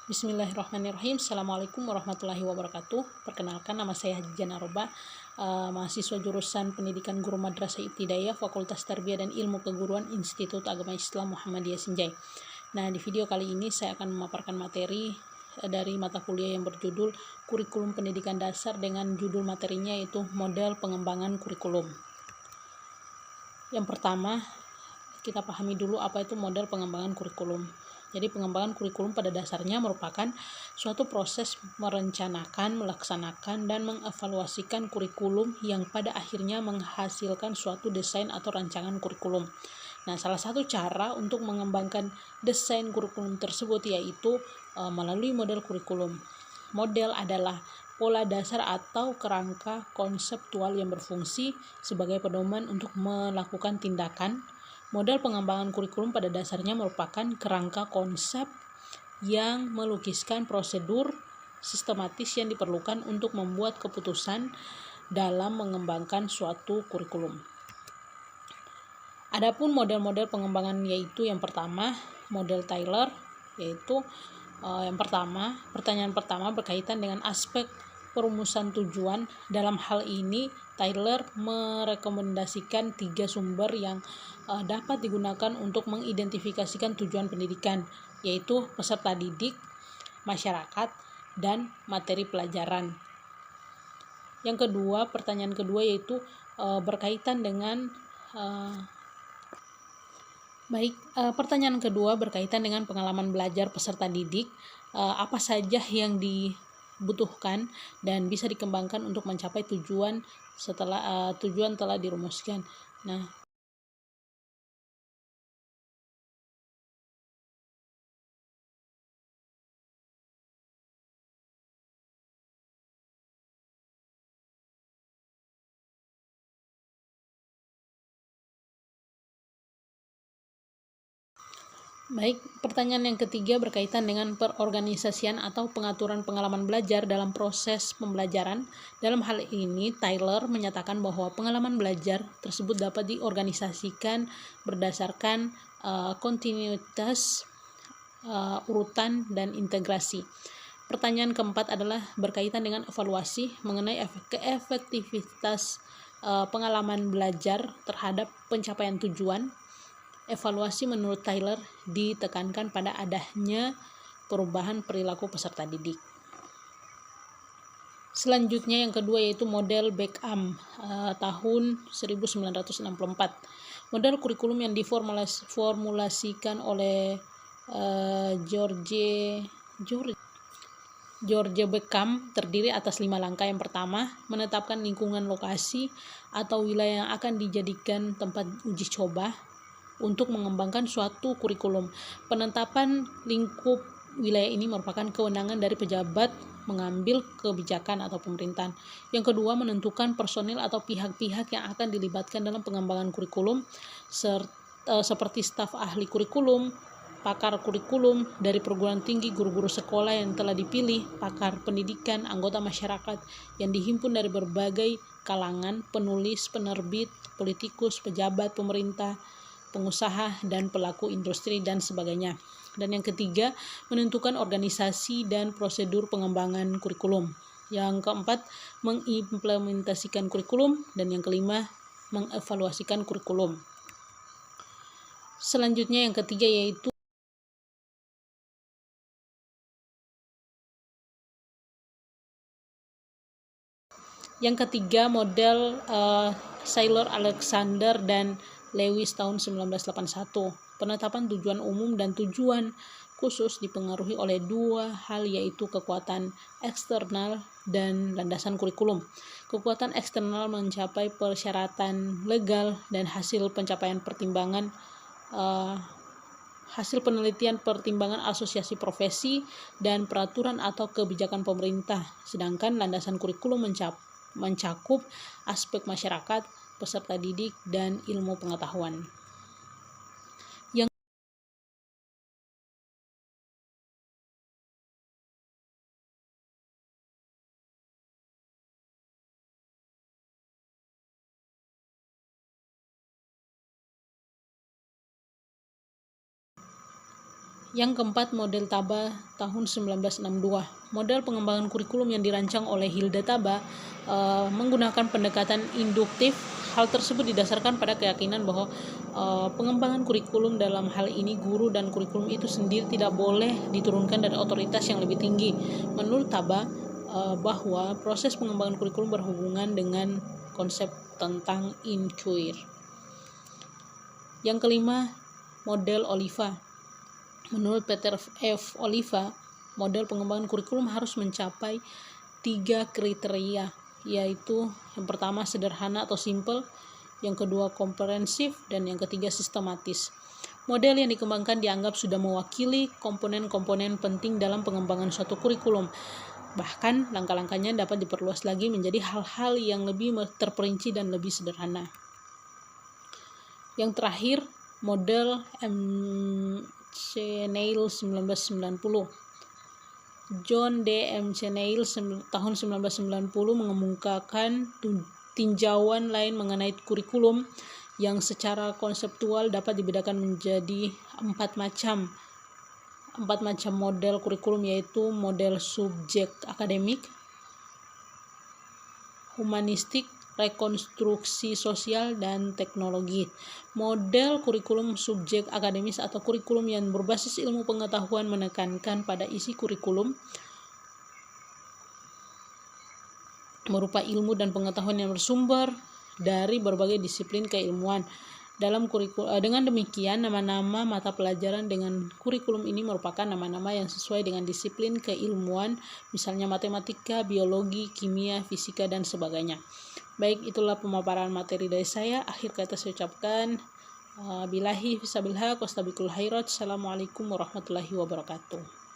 Bismillahirrahmanirrahim. Assalamualaikum warahmatullahi wabarakatuh. Perkenalkan, nama saya Jana Roba, mahasiswa jurusan Pendidikan Guru Madrasah Ibtidaiyah, Fakultas Tarbiyah dan Ilmu Keguruan, Institut Agama Islam Muhammadiyah Sinjai. Nah, di video kali ini saya akan memaparkan materi dari mata kuliah yang berjudul Kurikulum Pendidikan Dasar dengan judul materinya yaitu Model Pengembangan Kurikulum. Yang pertama, kita pahami dulu apa itu model pengembangan kurikulum. Jadi pengembangan kurikulum pada dasarnya merupakan suatu proses merencanakan, melaksanakan, dan mengevaluasikan kurikulum yang pada akhirnya menghasilkan suatu desain atau rancangan kurikulum. Nah, salah satu cara untuk mengembangkan desain kurikulum tersebut yaitu melalui model kurikulum. Model adalah pola dasar atau kerangka konseptual yang berfungsi sebagai pedoman untuk melakukan tindakan. Model pengembangan kurikulum pada dasarnya merupakan kerangka konsep yang melukiskan prosedur sistematis yang diperlukan untuk membuat keputusan dalam mengembangkan suatu kurikulum. Adapun model-model pengembangan yaitu yang pertama, model Taylor, yaitu pertanyaan pertama berkaitan dengan aspek perumusan tujuan. Dalam hal ini Taylor merekomendasikan 3 sumber yang dapat digunakan untuk mengidentifikasikan tujuan pendidikan, yaitu peserta didik, masyarakat, dan materi pelajaran. Yang kedua, pertanyaan kedua yaitu berkaitan dengan pertanyaan kedua berkaitan dengan pengalaman belajar peserta didik, apa saja yang dibutuhkan dan bisa dikembangkan untuk mencapai tujuan setelah tujuan telah dirumuskan. Nah, pertanyaan yang ketiga berkaitan dengan perorganisasian atau pengaturan pengalaman belajar dalam proses pembelajaran. Dalam hal ini, Taylor menyatakan bahwa pengalaman belajar tersebut dapat diorganisasikan berdasarkan kontinuitas, urutan, dan integrasi. Pertanyaan keempat adalah berkaitan dengan evaluasi mengenai keefektivitas pengalaman belajar terhadap pencapaian tujuan. Evaluasi menurut Taylor ditekankan pada adanya perubahan perilaku peserta didik. Selanjutnya yang kedua yaitu model Beckham tahun 1964. Model kurikulum yang diformulasikan oleh George Beckham terdiri atas 5 langkah. Yang pertama, menetapkan lingkungan lokasi atau wilayah yang akan dijadikan tempat uji coba untuk mengembangkan suatu kurikulum. Penetapan lingkup wilayah ini merupakan kewenangan dari pejabat mengambil kebijakan atau pemerintahan. Yang kedua, menentukan personil atau pihak-pihak yang akan dilibatkan dalam pengembangan kurikulum seperti staf ahli kurikulum, pakar kurikulum dari perguruan tinggi, guru-guru sekolah yang telah dipilih, pakar pendidikan, anggota masyarakat yang dihimpun dari berbagai kalangan, penulis, penerbit, politikus, pejabat pemerintah, pengusaha, dan pelaku industri, dan sebagainya. Dan yang ketiga, menentukan organisasi dan prosedur pengembangan kurikulum. Yang keempat, mengimplementasikan kurikulum. Dan yang kelima, mengevaluasikan kurikulum. Selanjutnya yang ketiga yaitu model Saylor, Alexander, dan Lewis tahun 1981. Penetapan tujuan umum dan tujuan khusus dipengaruhi oleh 2 hal yaitu kekuatan eksternal dan landasan kurikulum. Kekuatan eksternal mencapai persyaratan legal dan hasil penelitian pertimbangan asosiasi profesi dan peraturan atau kebijakan pemerintah. Sedangkan landasan kurikulum mencakup aspek masyarakat, peserta didik, dan ilmu pengetahuan. Yang keempat, model Taba tahun 1962. Model pengembangan kurikulum yang dirancang oleh Hilda Taba menggunakan pendekatan induktif. Hal tersebut didasarkan pada keyakinan bahwa pengembangan kurikulum dalam hal ini guru dan kurikulum itu sendiri tidak boleh diturunkan dari otoritas yang lebih tinggi. Menurut Taba, bahwa proses pengembangan kurikulum berhubungan dengan konsep tentang inquiry. Yang kelima, model Oliva. Menurut Peter F. Oliva, model pengembangan kurikulum harus mencapai 3 kriteria, yaitu yang pertama sederhana atau simple, yang kedua komprehensif, dan yang ketiga sistematis. Model yang dikembangkan dianggap sudah mewakili komponen-komponen penting dalam pengembangan suatu kurikulum. Bahkan langkah-langkahnya dapat diperluas lagi menjadi hal-hal yang lebih terperinci dan lebih sederhana. Yang terakhir, model McNeil 1990. John D. McNeil tahun 1990 mengemukakan tinjauan lain mengenai kurikulum yang secara konseptual dapat dibedakan menjadi empat macam model kurikulum, yaitu model subjek akademik, humanistik, rekonstruksi sosial, dan teknologi. Model kurikulum subjek akademis atau kurikulum yang berbasis ilmu pengetahuan menekankan pada isi kurikulum berupa ilmu dan pengetahuan yang bersumber dari berbagai disiplin keilmuan. Dengan demikian, nama-nama mata pelajaran dengan kurikulum ini merupakan nama-nama yang sesuai dengan disiplin keilmuan, misalnya matematika, biologi, kimia, fisika, dan sebagainya. Baik, itulah pemaparan materi dari saya. Akhir kata saya ucapkan billahi fisabilillah wastabiqul khairat. Assalamualaikum warahmatullahi wabarakatuh.